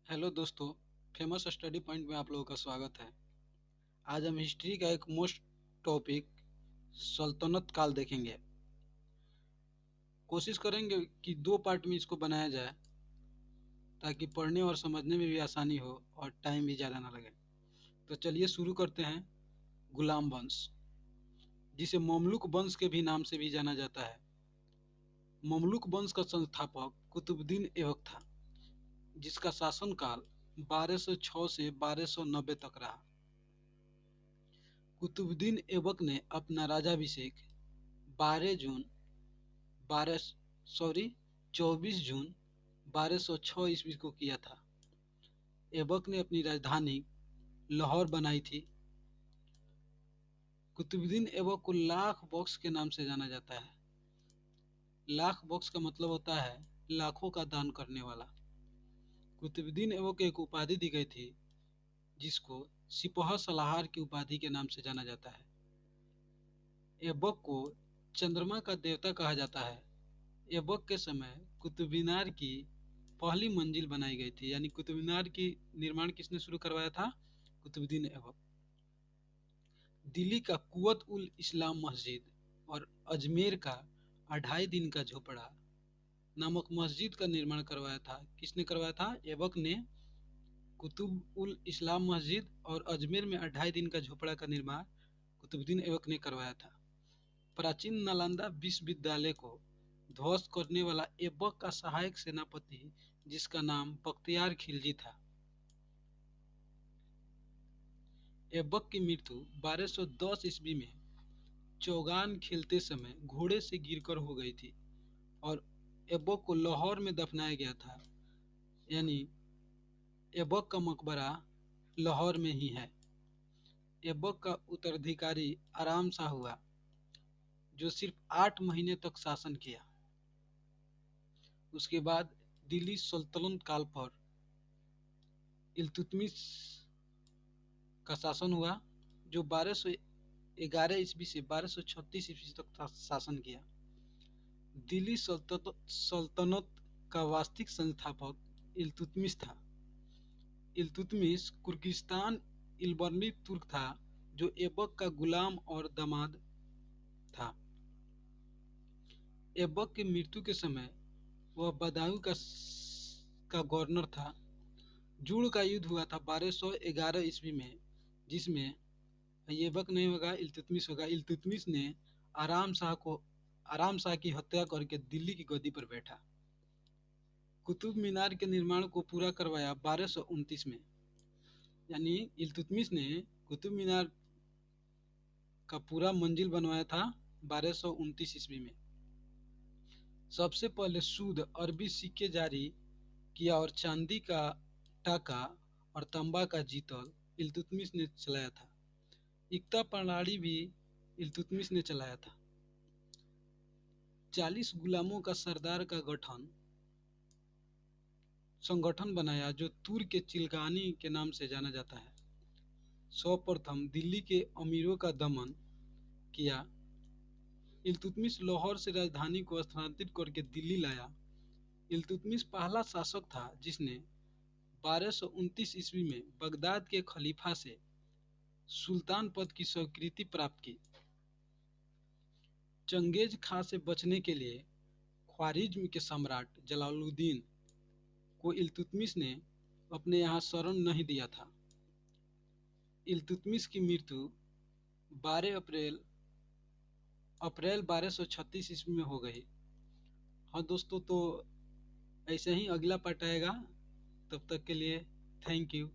Hello दोस्तों। Famous study point में आप लोगों का स्वागत है। आज हम हिस्ट्री का एक मोस्ट टॉपिक सल्तनत काल देखेंगे। कोशिश करेंगे कि दो पार्ट में इसको बनाया जाए ताकि पढ़ने और समझने में भी आसानी हो और टाइम भी ज़्यादा ना लगे। तो चलिए शुरू करते हैं। गुलाम वंश, जिसे ममलुक वंश के भी नाम से भी जाना जाता है। ममलुक वंश का संस्थापक कुतुबुद्दीन ऐबक था, जिसका शासनकाल 1206 से 1290 तक रहा। कुतुबुद्दीन ऐबक ने अपना राज्याभिषेक 12 जून 12 सॉरी 24 जून 1206 ईस्वी को किया था। ऐबक ने अपनी राजधानी लाहौर बनाई थी। कुतुबुद्दीन ऐबक को लाख बख्श के नाम से जाना जाता है। लाख बख्श का मतलब होता है लाखों का दान करने वाला। कुतुबुद्दीन ऐबक को एक उपाधि दी गई थी, जिसको सिपह सलाहर की उपाधि के नाम से जाना जाता है। ऐबक को चंद्रमा का देवता कहा जाता है। ऐबक के समय कुतुब मीनार की पहली मंजिल बनाई गई थी, यानी कुतुब मीनार की निर्माण किसने शुरू करवाया था? कुतुबुद्दीन ऐबक। दिल्ली का कुवत उल इस्लाम मस्जिद और अजमेर का 2.5 दिन का झोपड़ा नामक मस्जिद का निर्माण करवाया था। किसने करवाया था? ऐबक ने। कुतुब उल इस्लाम मस्जिद और अजमेर में 2.5 दिन का झोपड़ा का निर्माण कुतुबुद्दीन ऐबक ने करवाया था। प्राचीन नालंदा विश्वविद्यालय को ध्वस्त करने वाला ऐबक का सहायक सेनापति, जिसका नाम बख्तियार खिलजी था। ऐबक की मृत्यु 1210 ईस्वी में चौगान खेलते समय घोड़े से गिरकर हो गई थी और ऐबक को लाहौर में दफनाया गया था, यानी ऐबक का मकबरा लाहौर में ही है। ऐबक का उत्तराधिकारी आराम शाह हुआ, जो सिर्फ 8 महीने तक शासन किया। उसके बाद दिल्ली सल्तनत काल पर इल्तुतमिश का शासन हुआ, जो 1211 ईस्वी से 1236 ईस्वी तक शासन किया। दिल्ली सल्तनत का वास्तविक संस्थापक इल्तुतमिश था। इल्तुतमिश तुर्किस्तान इल्बर्नी तुर्क था, जो ऐबक का गुलाम और दामाद था। ऐबक की मृत्यु के समय वह बदायूं का गवर्नर था। जूड़ का युद्ध हुआ था 1211 ईस्वी में, जिसमें ऐबक नहीं होगा, इल्तुतमिश होगा। इल्तुतमिश ने आराम शाह की हत्या करके दिल्ली की गद्दी पर बैठा। कुतुब मीनार के निर्माण को पूरा करवाया 1229 में, यानी इल्तुतमिश ने कुतुब मीनार का पूरा मंजिल बनवाया था 1229 ईस्वी में। सबसे पहले शुद्ध अरबी सिक्के जारी किया और चांदी का टाका और तांबा का जीतल इल्तुतमिश ने चलाया था। इक्ता प्रणाली भी इल्तुतमिश ने चलाया था। 40 गुलामों का सरदार का संगठन बनाया, जो तुर्क के चिलगानी के नाम से जाना जाता है। सर्वप्रथम दिल्ली के अमीरों का दमन किया। इल्तुतमिश लाहौर से राजधानी को स्थानांतरित करके दिल्ली लाया। इल्तुतमिश पहला शासक था जिसने 1229 ईस्वी में बगदाद के खलीफा से सुल्तान पद की स्वीकृति प्राप्त की। चंगेज खां से बचने के लिए ख्वारिज्म के सम्राट जलालुद्दीन को इल्तुतमिश ने अपने यहाँ शरण नहीं दिया था। इल्तुतमिश की मृत्यु 12 अप्रैल 1236 ईस्वी में हो गई। हाँ दोस्तों, तो ऐसे ही अगला पार्ट आएगा। तब तक के लिए थैंक यू।